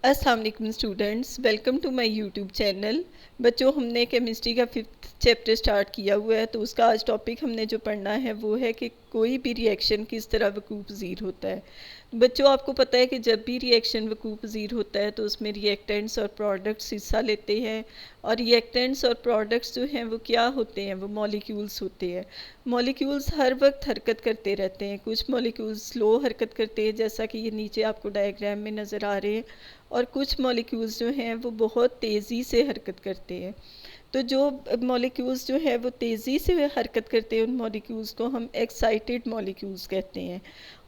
अस्सलाम वालेकुम students, welcome to my YouTube channel. बच्चों, हमने केमिस्ट्री का 5th चैप्टर स्टार्ट किया हुआ है। तो उसका आज टॉपिक हमने जो पढ़ना है वो है कि कोई भी रिएक्शन किस तरह वकूफ़ पज़ीर होता है। बच्चों, आपको पता है कि जब भी रिएक्शन वकूफ़ पज़ीर होता है तो उसमें रिएक्टेंट्स और प्रोडक्ट्स हिस्सा लेते हैं। और रिएक्टेंट्स और प्रोडक्ट्स जो हैं वो क्या होते हैं? वो मॉलिक्यूल्स होते हैं। मॉलिक्यूल्स हर वक्त हरकत करते रहते हैं। कुछ मॉलिक्यूल्स स्लो हरकत करते हैं, जैसा कि ये नीचे आपको डायग्राम में नज़र आ रहे हैं, और कुछ मॉलिक्यूल्स जो हैं वो बहुत तेज़ी से हरकत करते हैं। तो जो मॉलिक्यूल्स जो है वो तेज़ी से हरकत करते हैं, उन मॉलिक्यूल्स को हम एक्साइटेड मॉलिक्यूल्स कहते हैं।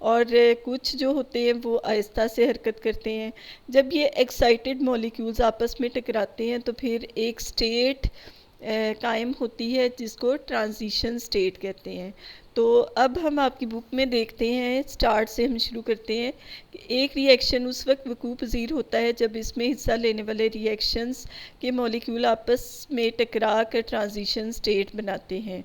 और कुछ जो होते हैं वो आहिस्ता से हरकत करते हैं। जब ये एक्साइटेड मॉलिक्यूल्स आपस में टकराते हैं तो फिर एक स्टेट कायम होती है जिसको ट्रांजिशन स्टेट कहते हैं। तो अब हम आपकी बुक में देखते हैं, स्टार्ट से हम शुरू करते हैं कि एक रिएक्शन उस वक्त वकूफ़ पज़ीर होता है जब इसमें हिस्सा लेने वाले रिएक्शंस के मॉलिक्यूल आपस में टकरा कर ट्रांजिशन स्टेट बनाते हैं।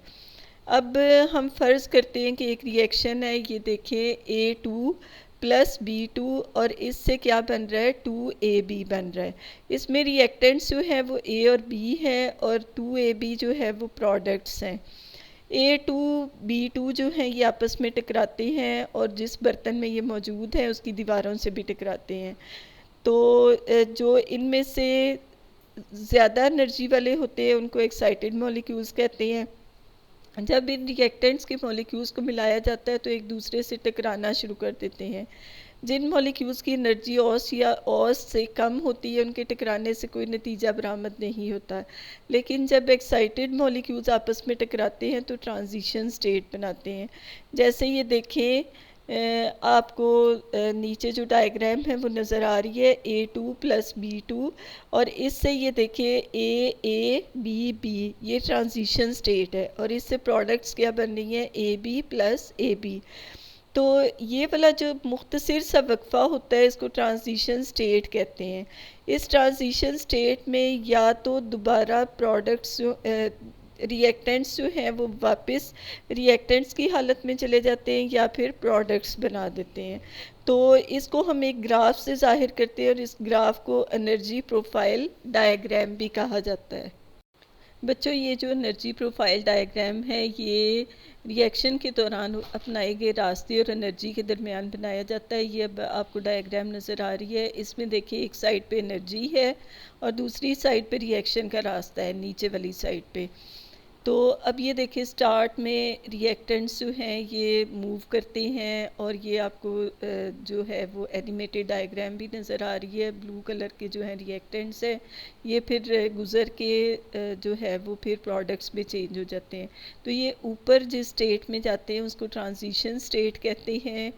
अब हम फ़र्ज़ करते हैं कि एक रिएक्शन है, ये देखें A2 प्लस B2, और इससे क्या बन रहा है? 2AB बन रहा है। इसमें रिएक्टेंट्स जो है वो A और B है, और 2AB जो है वो प्रोडक्ट्स हैं। A2 B2 जो हैं ये आपस में टकराते हैं, और जिस बर्तन में ये मौजूद है उसकी दीवारों से भी टकराते हैं। तो जो इनमें से ज़्यादा एनर्जी वाले होते हैं उनको एक्साइटेड मॉलिक्यूल्स कहते हैं। जब इन रिएक्टेंट्स के मॉलिक्यूल्स को मिलाया जाता है तो एक दूसरे से टकराना शुरू कर देते हैं। जिन मॉलिक्यूल्स की एनर्जी औस या औस से कम होती है उनके टकराने से कोई नतीजा बरामद नहीं होता। लेकिन जब एक्साइटेड मॉलिक्यूल्स आपस में टकराते हैं तो ट्रांजिशन स्टेट बनाते हैं। जैसे ये देखें, आपको नीचे जो डायग्राम है वो नज़र आ रही है, A2 प्लस B2, और इससे ये देखिए A B ये ट्रांजिशन स्टेट है, और इससे प्रोडक्ट्स क्या बन रही हैं? AB plus AB। तो ये वाला जो मुख्तसर सा वक्फ़ा होता है इसको ट्रांजिशन स्टेट कहते हैं। इस ट्रांजिशन स्टेट में या तो दोबारा प्रोडक्ट्स रिएक्टेंट्स जो हैं वो वापस रिएक्टेंट्स की हालत में चले जाते हैं या फिर प्रोडक्ट्स बना देते हैं। तो इसको हम एक ग्राफ से ज़ाहिर करते हैं, और इस ग्राफ को एनर्जी प्रोफाइल डायग्राम भी कहा जाता है। बच्चों, ये जो एनर्जी प्रोफाइल डायग्राम है ये रिएक्शन के दौरान अपनाए गए रास्ते और एनर्जी के दरमियान बनाया जाता है। ये अब आपको डायग्राम नज़र आ रही है। इसमें देखिए एक साइड पे एनर्जी है और दूसरी साइड पे रिएक्शन का रास्ता है, नीचे वाली साइड पे। तो अब ये देखिए, स्टार्ट में रिएक्टेंट्स जो हैं ये मूव करते हैं, और ये आपको जो है वो एनिमेटेड डायग्राम भी नज़र आ रही है। ब्लू कलर के जो हैं रिएक्टेंट्स हैं, ये फिर गुज़र के जो है वो फिर प्रोडक्ट्स में चेंज हो जाते हैं। तो ये ऊपर जिस स्टेट में जाते हैं उसको ट्रांजिशन स्टेट कहते हैं।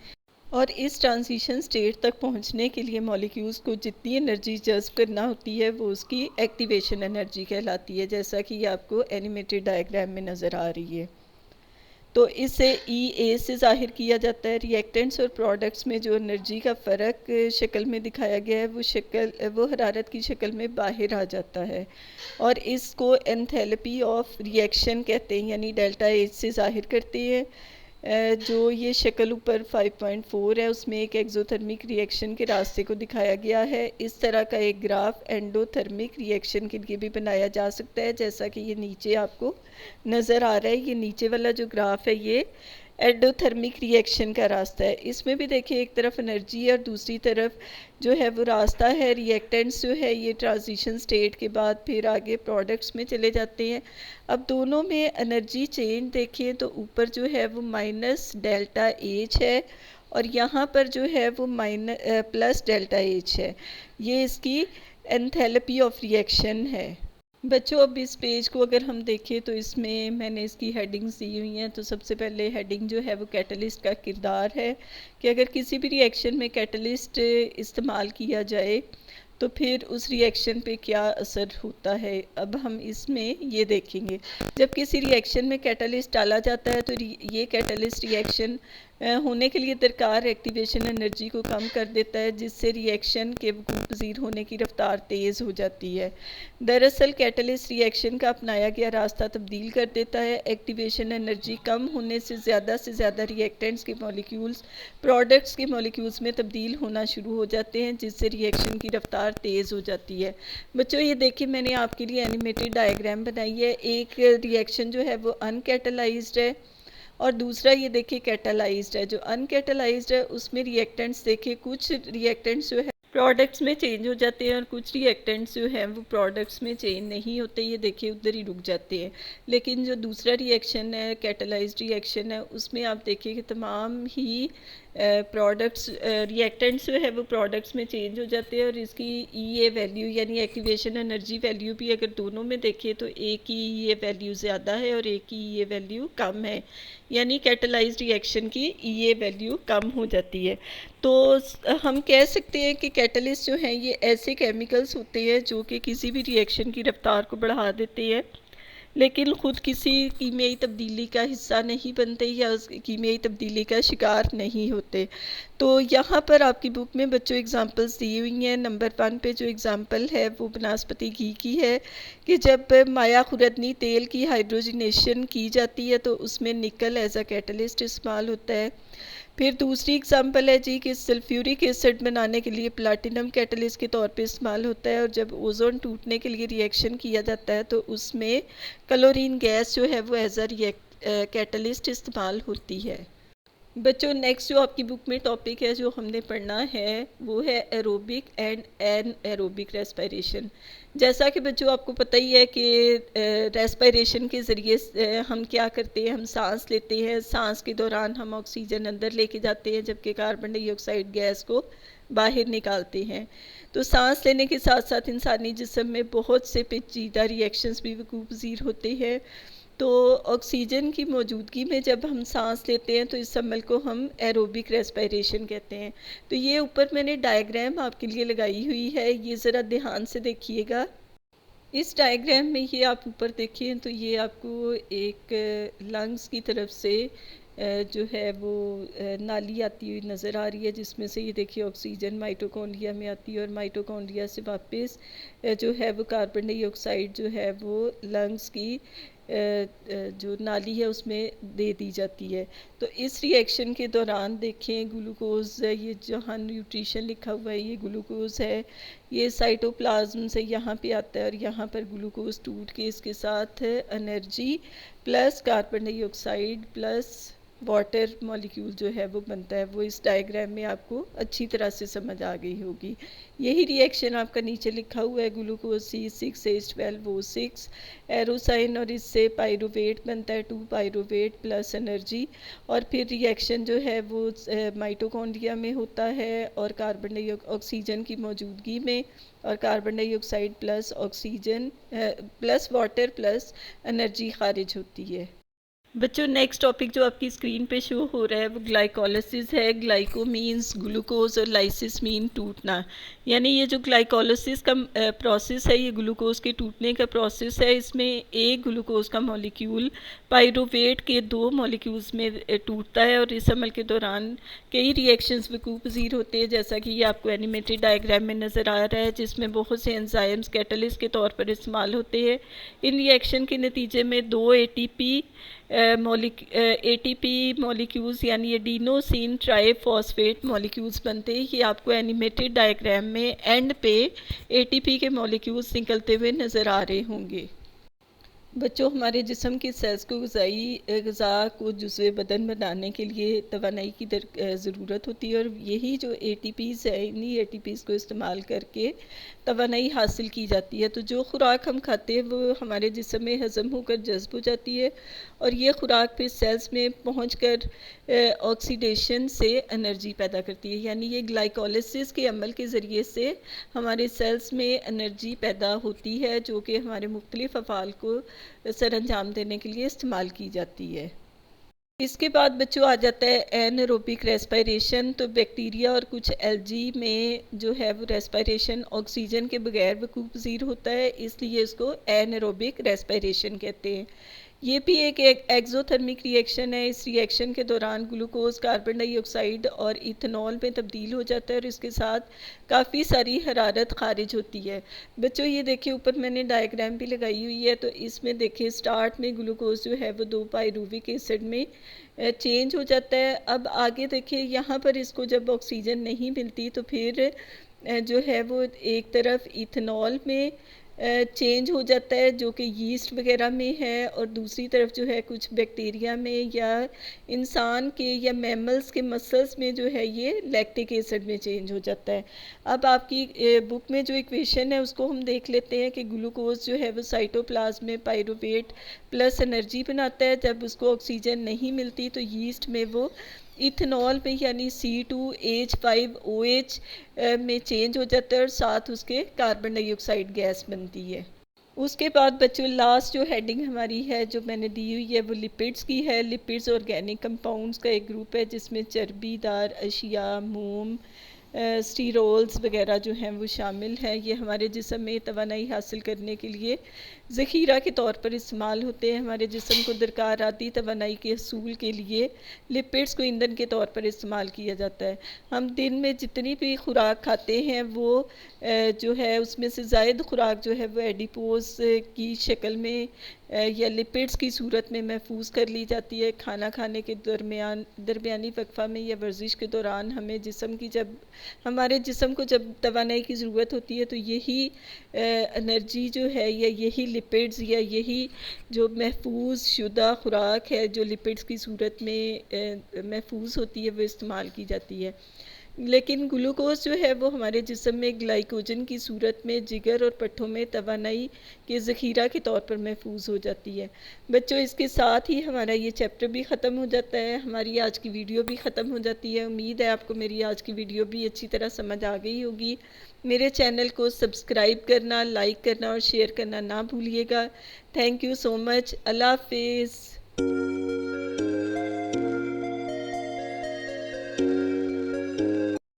और इस ट्रांजिशन स्टेट तक पहुंचने के लिए मॉलिक्यूल्स को जितनी एनर्जी जज़्ब करना होती है वो उसकी एक्टिवेशन एनर्जी कहलाती है, जैसा कि ये आपको एनिमेटेड डायग्राम में नज़र आ रही है। तो इसे EA से ज़ाहिर किया जाता है। रिएक्टेंट्स और प्रोडक्ट्स में जो एनर्जी का फ़र्क शक्ल में दिखाया गया है वो हरारत की शक्ल में बाहर आ जाता है, और इसको एंथैल्पी ऑफ रिएक्शन कहते हैं, यानी डेल्टा H से ज़ाहिर करते हैं। जो ये शक्ल ऊपर 5.4 है उसमें एक एक्सोथर्मिक रिएक्शन के रास्ते को दिखाया गया है। इस तरह का एक ग्राफ एंडोथर्मिक रिएक्शन के लिए भी बनाया जा सकता है, जैसा कि ये नीचे आपको नज़र आ रहा है। ये नीचे वाला जो ग्राफ है ये एंडोथर्मिक रिएक्शन का रास्ता है। इसमें भी देखिए एक तरफ एनर्जी है और दूसरी तरफ जो है वो रास्ता है। रिएक्टेंट्स जो है ये ट्रांजिशन स्टेट के बाद फिर आगे प्रोडक्ट्स में चले जाते हैं। अब दोनों में एनर्जी चेंज देखिए तो ऊपर जो है वो माइनस डेल्टा H है, और यहाँ पर जो है वो प्लस डेल्टा H है। ये इसकी एंथैल्पी ऑफ रिएक्शन है। बच्चों, अब इस पेज को अगर हम देखें तो इसमें मैंने इसकी हेडिंग्स दी हुई हैं। तो सबसे पहले हेडिंग जो है वो कैटलिस्ट का किरदार है, कि अगर किसी भी रिएक्शन में कैटलिस्ट इस्तेमाल किया जाए तो फिर उस रिएक्शन पे क्या असर होता है। अब हम इसमें ये देखेंगे, जब किसी रिएक्शन में कैटलिस्ट डाला जाता है तो ये कैटलिस्ट रिएक्शन होने के लिए दरकार एक्टिवेशन एनर्जी को कम कर देता है, जिससे रिएक्शन के वकूफ़ पज़ीर होने की रफ्तार तेज़ हो जाती है। दरअसल कैटलिस्ट रिएक्शन का अपनाया गया रास्ता तब्दील कर देता है। एक्टिवेशन एनर्जी कम होने से ज़्यादा रिएक्टेंट्स के मॉलिक्यूल्स प्रोडक्ट्स के मॉलिक्यूल्स में तब्दील होना शुरू हो जाते हैं, जिससे रिएक्शन की रफ्तार रफ्तार तेज़ हो जाती है। बच्चों ये देखिए मैंने आपके लिए एनिमेटेड डायग्राम बनाई है। एक रिएक्शन जो है वो अनकैटलाइज्ड है और दूसरा ये देखिए कैटलाइज्ड है। जो अनकैटलाइज्ड है उसमें रिएक्टेंट्स देखिए, कुछ रिएक्टेंट्स जो है प्रोडक्ट्स में चेंज हो जाते हैं और कुछ रिएक्टेंट्स जो हैं वो प्रोडक्ट्स में चेंज नहीं होते, ये देखिए उधर ही रुक जाते हैं। लेकिन जो दूसरा रिएक्शन है, कैटलाइज्ड रिएक्शन है, उसमें आप देखिए कि तमाम ही प्रोडक्ट्स रिएक्टेंट्स जो है वो प्रोडक्ट्स में चेंज हो जाते हैं और इसकी ई ए वैल्यू यानी एक्टिवेशन एनर्जी वैल्यू भी अगर दोनों में देखें तो एक की ई ए वैल्यू ज़्यादा है और एक की ई ए वैल्यू कम है, यानी कैटलाइज्ड रिएक्शन की ई ए वैल्यू कम हो जाती है। तो हम कह सकते हैं कि कैटलिस्ट जो हैं ये ऐसे केमिकल्स होते हैं जो कि किसी भी रिएक्शन की रफ्तार को बढ़ा देते हैं, लेकिन ख़ुद किसी कीमियाई तब्दीली का हिस्सा नहीं बनते या उस कीमियाई तब्दीली का शिकार नहीं होते। तो यहाँ पर आपकी बुक में बच्चों एग्ज़ाम्पल्स दी हुई हैं। नंबर 1 पे जो एग्ज़ाम्पल है वो बनास्पति घी की है कि जब माया खुरदनी तेल की हाइड्रोजनेशन की जाती है तो उसमें निकल एज अ कैटलिस्ट इस्तेमाल होता है। फिर दूसरी एग्जांपल है जी कि सल्फ्यूरिक एसिड बनाने के लिए प्लाटिनम कैटलिस्ट के तौर पे इस्तेमाल होता है और जब ओजोन टूटने के लिए रिएक्शन किया जाता है तो उसमें क्लोरीन गैस जो है वो एज अ कैटलिस्ट इस्तेमाल होती है। बच्चों नेक्स्ट जो आपकी बुक में टॉपिक है जो हमने पढ़ना है वो है aerobic and anaerobic respiration. जैसा कि बच्चों आपको पता ही है कि रेस्पिरेशन के ज़रिए हम क्या करते हैं, हम सांस लेते हैं, सांस के दौरान हम ऑक्सीजन अंदर लेके जाते हैं जबकि कार्बन डाइऑक्साइड गैस को बाहर निकालते हैं। तो सांस लेने के साथ साथ इंसानी जिस्म में बहुत से पेचीदा रिएक्शंस भी वकूअ पज़ीर होते हैं। तो ऑक्सीजन की मौजूदगी में जब हम सांस लेते हैं तो इस अमल को हम एरोबिक रेस्पिरेशन कहते हैं। तो ये ऊपर मैंने डायग्राम आपके लिए लगाई हुई है, ये ज़रा ध्यान से देखिएगा। इस डायग्राम में ये आप ऊपर देखिए तो ये आपको एक लंग्स की तरफ से जो है वो नाली आती हुई नज़र आ रही है जिसमें से ये देखिए ऑक्सीजन माइटोकॉन्ड्रिया में आती है और माइटोकॉन्ड्रिया से वापस जो है वो कार्बन डाइऑक्साइड जो है वो लंग्स की जो नाली है उसमें दे दी जाती है। तो इस रिएक्शन के दौरान देखें ग्लूकोज, ये जहाँ न्यूट्रिशन लिखा हुआ है ये ग्लूकोज है, ये साइटोप्लाज्म से यहाँ पे आता है और यहाँ पर ग्लूकोज टूट के इसके साथ energy plus carbon dioxide plus water molecule जो है वो बनता है। वो इस डायग्राम में आपको अच्छी तरह से समझ आ गई होगी। यही रिएक्शन आपका नीचे लिखा हुआ है ग्लूकोज C6H12O6 एरोसाइन और इससे पायरुवेट बनता है 2 पायरुवेट प्लस एनर्जी और फिर रिएक्शन जो है वो माइटोकॉन्ड्रिया में होता है और कार्बन ऑक्सीजन की मौजूदगी में और carbon dioxide plus oxygen plus water plus energy खारिज होती है। बच्चों नेक्स्ट टॉपिक जो आपकी स्क्रीन पे शो हो रहा है वो ग्लाइकोलिसिस है। ग्लाइको मीन्स ग्लूकोज और लाइसिस मीन टूटना, यानी ये जो ग्लाइकोलिसिस का प्रोसेस है ये ग्लूकोज के टूटने का प्रोसेस है। इसमें एक ग्लूकोज का मॉलिक्यूल पायरुवेट के 2 मॉलिक्यूल्स में टूटता है और इस अमल के दौरान कई रिएक्शंस वकूअ पज़ीर होते हैं जैसा कि ये आपको एनिमेटेड डायग्राम में नज़र आ रहा है जिसमें बहुत से एंजाइम्स कैटलिस्ट के तौर पर इस्तेमाल होते हैं। इन रिएक्शन के नतीजे में 2 एटीपी मॉलिक्यूल्स यानी एडिनोसिन ट्राइफॉस्फेट मॉलिक्यूल्स बनते हैं। ये आपको एनिमेटेड डायग्राम में एंड पे एटीपी के मॉलिक्यूल्स निकलते हुए नज़र आ रहे होंगे। बच्चों हमारे जिस्म के सेल्स को ग़ज़ा को जुज़्वे बदन बनाने के लिए तवानाई की ज़रूरत होती है और यही जो ATPs है इन्हीं ATPs को इस्तेमाल करके तवानाई हासिल की जाती है। तो जो खुराक हम खाते हैं वो हमारे जिस्म में हज़म होकर जज़्ब हो जाती है और ये खुराक फिर सेल्स में पहुंचकर ऑक्सीडेशन से एनर्जी पैदा करती है, यानी ये ग्लाइकोलिसिस के अमल के ज़रिए से हमारे सेल्स में एनर्जी पैदा होती है जो कि हमारे मुख्तलिफ़ अफ़ाल को सरअंजाम देने के लिए इस्तेमाल की जाती है। इसके बाद बच्चों आ जाता है एनएरोबिक रेस्पिरेशन। तो बैक्टीरिया और कुछ एल्गी में जो है वो रेस्पिरेशन ऑक्सीजन के बगैर वकूअ पज़ीर होता है, इसलिए इसको एनएरोबिक रेस्पिरेशन कहते हैं। ये भी एक एक्सोथर्मिक रिएक्शन है। इस रिएक्शन के दौरान ग्लूकोज कार्बन डाइऑक्साइड और इथेनॉल में तब्दील हो जाता है और इसके साथ काफ़ी सारी हरारत खारिज होती है। बच्चों ये देखिए ऊपर मैंने डायग्राम भी लगाई हुई है। तो इसमें देखिए स्टार्ट में ग्लूकोज जो है वो 2 पायरुविक एसिड में चेंज हो जाता है। अब आगे देखिए यहाँ पर इसको जब ऑक्सीजन नहीं मिलती तो फिर जो है वो एक तरफ इथेनॉल में चेंज हो जाता है जो कि यीस्ट वगैरह में है, और दूसरी तरफ जो है कुछ बैक्टीरिया में या इंसान के या मैमल्स के मसल्स में जो है ये लैक्टिक एसिड में चेंज हो जाता है। अब आपकी बुक में जो इक्वेशन है उसको हम देख लेते हैं कि ग्लूकोज जो है वो साइटोप्लाज्म में पायरुवेट प्लस एनर्जी बनाता है। जब उसको ऑक्सीजन नहीं मिलती तो यीस्ट में वो इथेनॉल में यानी C2H5OH में चेंज हो जाता है और साथ उसके कार्बन डाइऑक्साइड गैस बनती है। उसके बाद बच्चों लास्ट जो हेडिंग हमारी है जो मैंने दी हुई है वो लिपिड्स की है। लिपिड्स ऑर्गेनिक कंपाउंड्स का एक ग्रुप है जिसमें चर्बीदार अशिया, मोम, स्टीरोल्स वगैरह जो हैं वो शामिल हैं। ये हमारे जिस्म में तवानाई हासिल करने के लिए ज़ख़ीरा के तौर पर इस्तेमाल होते हैं। हमारे जिस्म को दरकार आती तवानाई के हसूल के लिए लिपिड्स को ईंधन के तौर पर इस्तेमाल किया जाता है। हम दिन में जितनी भी खुराक खाते हैं वो जो है उसमें से ज़ायद खुराक जो है वो एडिपोज की शक्ल में या लिपिड्स की सूरत में महफूज कर ली जाती है। खाना खाने के दरमियानी वक्फ़ा में या वर्जिश के दौरान हमारे जिस्म को जब तवानाई की ज़रूरत होती है तो यही एनर्जी जो है या यही लिपिड्स या यही जो महफूज शुदा खुराक है जो लिपिड्स की सूरत में महफूज होती है वो इस्तेमाल की जाती है। लेकिन ग्लूकोज जो है वो हमारे जिस्म में ग्लाइकोजन की सूरत में जिगर और पट्ठों में तवानाई के ज़ख़ीरा के तौर पर महफूज हो जाती है। बच्चों इसके साथ ही हमारा ये चैप्टर भी ख़त्म हो जाता है, हमारी आज की वीडियो भी ख़त्म हो जाती है। उम्मीद है आपको मेरी आज की वीडियो भी अच्छी तरह समझ आ गई होगी। मेरे चैनल को सब्सक्राइब करना, लाइक करना और शेयर करना ना भूलिएगा। Thank you so much. अल्लाह हाफिज़।